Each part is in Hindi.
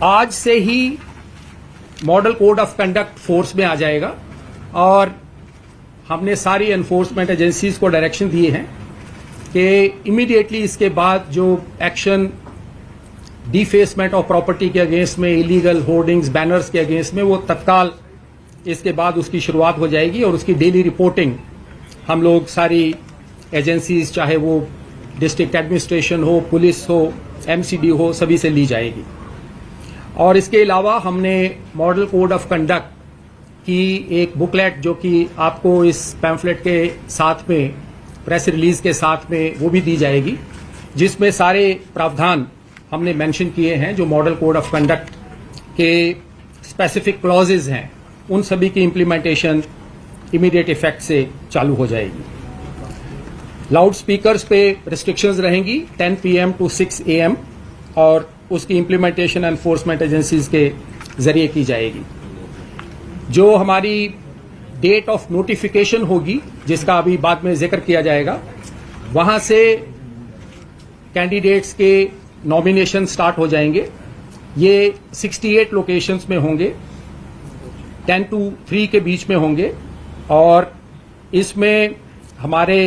आज से ही model code of conduct force में आ जाएगा और हमने सारी एनफोर्समेंट एजेंसीज को डायरेक्शन दिए हैं कि इमीडिएटली इसके बाद जो एक्शन डिफेसमेंट ऑफ प्रॉपर्टी के अगेंस्ट में, इलीगल होर्डिंग्स, बैनर्स के अगेंस्ट में, वो तत्काल इसके बाद उसकी शुरुआत हो जाएगी और उसकी डेली रिपोर्टिंग हम लोग सारी एजेंसीज, चाहे वो डिस्ट्रिक्ट एडमिनिस्ट्रेशन हो, पुलिस हो, एमसीडी हो, सभी से ली जाएगी। और इसके अलावा हमने मॉडल कोड ऑफ कंडक्ट की एक बुकलेट जो कि आपको इस पैम्फलेट के साथ में, प्रेस रिलीज के साथ में वो भी दी जाएगी, जिसमें सारे प्रावधान हमने मेंशन किए हैं जो मॉडल कोड ऑफ कंडक्ट के स्पेसिफिक क्लॉजेज हैं, उन सभी की इंप्लीमेंटेशन इमीडिएट इफेक्ट से चालू हो जाएगी। लाउड स्पीकर्स पे रिस्ट्रिक्शंस रहेंगी 10 PM to 6 AM और उसकी इंप्लीमेंटेशन एनफोर्समेंट एजेंसीज के जरिए की जाएगी। जो हमारी डेट ऑफ नोटिफिकेशन होगी, जिसका अभी बाद में जिक्र किया जाएगा, वहां से कैंडिडेट्स के नॉमिनेशन स्टार्ट हो जाएंगे। ये 68 लोकेशंस में होंगे, 10 to 3 के बीच में होंगे और इसमें हमारे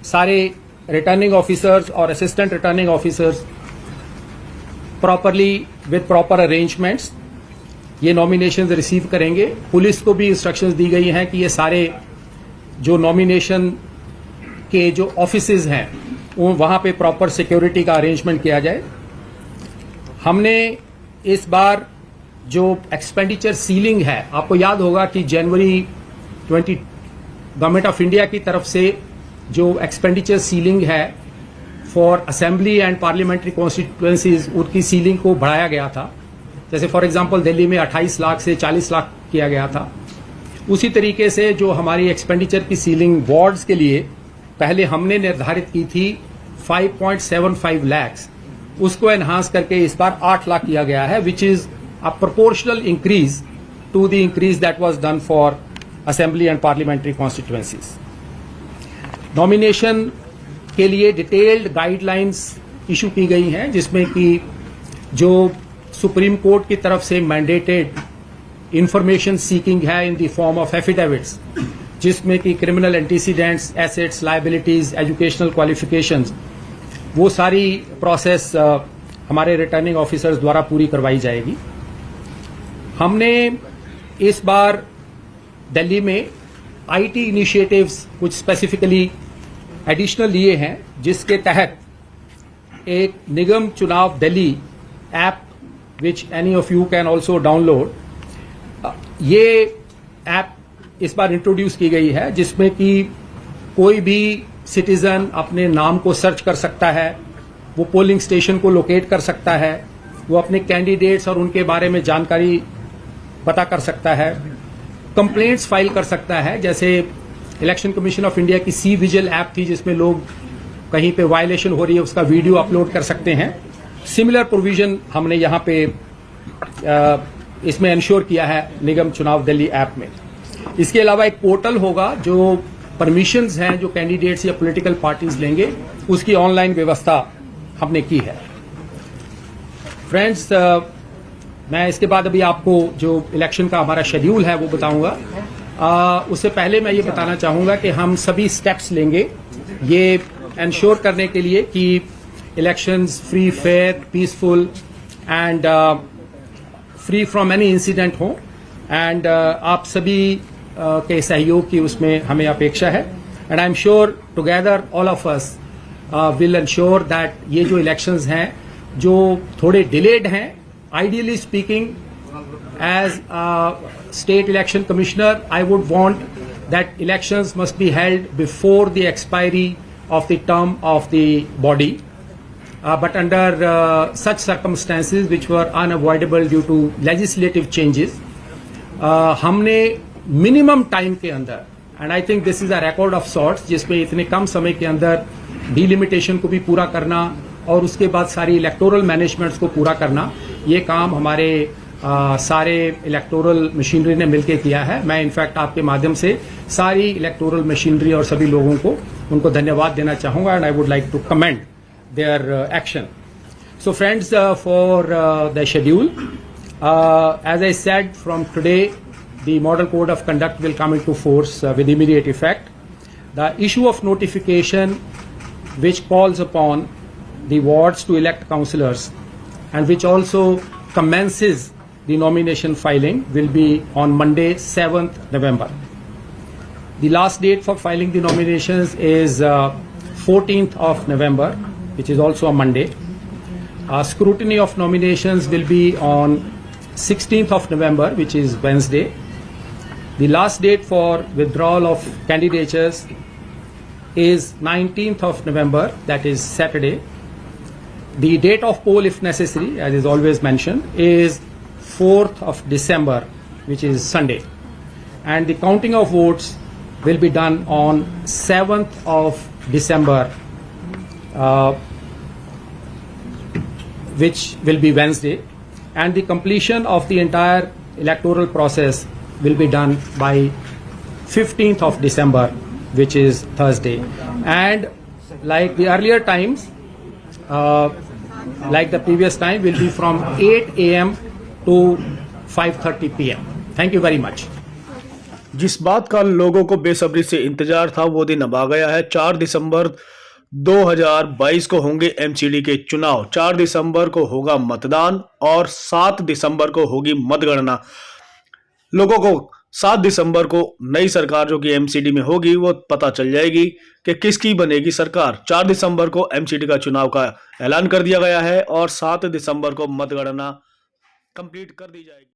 सारे रिटर्निंग ऑफिसर्स और assistant returning officers properly with proper arrangements ये नॉमिनेशन रिसीव करेंगे। पुलिस को भी इंस्ट्रक्शंस दी गई हैं कि ये सारे जो नॉमिनेशन के जो ऑफिसेज हैं वहां पे प्रॉपर सिक्योरिटी का अरेंजमेंट किया जाए। हमने इस बार जो एक्सपेंडिचर सीलिंग है, आपको याद होगा कि जनवरी 20 गवर्नमेंट ऑफ इंडिया की तरफ से जो एक्सपेंडिचर सीलिंग है for assembly and parliamentary constituencies, उनकी सीलिंग को बढ़ाया गया था। जैसे फॉर एग्जांपल दिल्ली में 28 लाख से 40 लाख किया गया था। उसी तरीके से जो हमारी एक्सपेंडिचर की सीलिंग वार्ड्स के लिए पहले हमने निर्धारित की थी 5.75 लाख, उसको एनहांस करके इस बार 8 लाख किया गया है, which is a proportional increase to the increase that was done for assembly and parliamentary constituencies. Nomination के लिए डिटेल्ड गाइडलाइंस इशू की गई हैं, जिसमें कि जो सुप्रीम कोर्ट की तरफ से मैंडेटेड इंफॉर्मेशन सीकिंग है in the form of affidavits, जिसमें कि criminal antecedents, assets, liabilities, educational qualifications, वो सारी प्रोसेस हमारे रिटर्निंग ऑफिसर्स द्वारा पूरी करवाई जाएगी। हमने इस बार दिल्ली में आईटी इनिशिएटिव्स कुछ स्पेसिफिकली एडिशनल लिए हैं, जिसके तहत एक निगम चुनाव Delhi app which any of you can also download, ये ऐप इस बार इंट्रोड्यूस की गई है, जिसमें कि कोई भी सिटीजन अपने नाम को सर्च कर सकता है, वो पोलिंग स्टेशन को लोकेट कर सकता है, वो अपने कैंडिडेट्स और उनके बारे में जानकारी पता कर सकता है, कंप्लेंट्स फाइल कर सकता है। जैसे इलेक्शन कमीशन ऑफ इंडिया की सी विजिल ऐप थी, जिसमें लोग कहीं पे वायलेशन हो रही है उसका वीडियो अपलोड कर सकते हैं। सिमिलर प्रोविजन हमने यहाँ पे इसमें इंश्योर किया है निगम चुनाव दिल्ली ऐप में। इसके अलावा एक पोर्टल होगा जो परमिशंस हैं जो कैंडिडेट्स या पॉलिटिकल पार्टीज लेंगे, उसकी ऑनलाइन व्यवस्था हमने की है। फ्रेंड्स, मैं इसके बाद अभी आपको जो इलेक्शन का हमारा शेड्यूल है वो बताऊंगा। उससे पहले मैं ये बताना चाहूंगा कि हम सभी स्टेप्स लेंगे ये इंश्योर करने के लिए कि elections free, fair, peaceful and free from any incident हो, एंड आप सभी के सहयोग की उसमें हमें अपेक्षा है। And I am sure together all of us will ensure that ये जो इलेक्शंस हैं जो थोड़े डिलेड हैं, ideally speaking as state election commissioner I would want that elections must be held before the expiry of the term of the body, but under such circumstances which were unavoidable due to legislative changes, हमने minimum time के अंदर, and I think this is a record of sorts, जिसमें इतने कम समय के अंदर डिलिमिटेशन को भी पूरा करना और उसके बाद सारी इलेक्टोरल मैनेजमेंट्स को पूरा करना, ये काम हमारे सारे इलेक्टोरल मशीनरी ने मिलकर किया है। मैं इनफैक्ट आपके माध्यम से सारी इलेक्टोरल मशीनरी और सभी लोगों को उनको धन्यवाद देना चाहूंगा, and I would like to commend their action. So friends, for the schedule, as I said, from today, the Model Code of Conduct will come into force with immediate effect. The issue of notification which calls upon the wards to elect councillors and which also commences the nomination filing will be on Monday, 7th November. The last date for filing the nominations is 14th of November, which is also a Monday. Scrutiny of nominations will be on 16th of November, which is Wednesday. The last date for withdrawal of candidatures is 19th of November, that is Saturday. The date of poll, if necessary, as is always mentioned, is 4th of December, which is Sunday. And the counting of votes will be done on 7th of December, which will be Wednesday. And the completion of the entire electoral process will be done by 15th of December, which is Thursday. And like the earlier times, like the previous time, will be from 8 a.m. to 5:30 p.m. Thank you very much. जिस बात का लोगों को बेसब्री से इंतजार था वो दिन अब आ गया है। 4 दिसंबर 2022 को होंगे एमसीडी के चुनाव। 4 दिसंबर को होगा मतदान और 7 दिसंबर को होगी मतगणना। लोगों को 7 दिसंबर को नई सरकार जो कि एमसीडी में होगी वो पता चल जाएगी कि किसकी बनेगी सरकार। 4 दिसंबर को एमसीडी का चुनाव का ऐलान कर दिया गया है और 7 दिसंबर को मतगणना कंप्लीट कर दी जाएगी।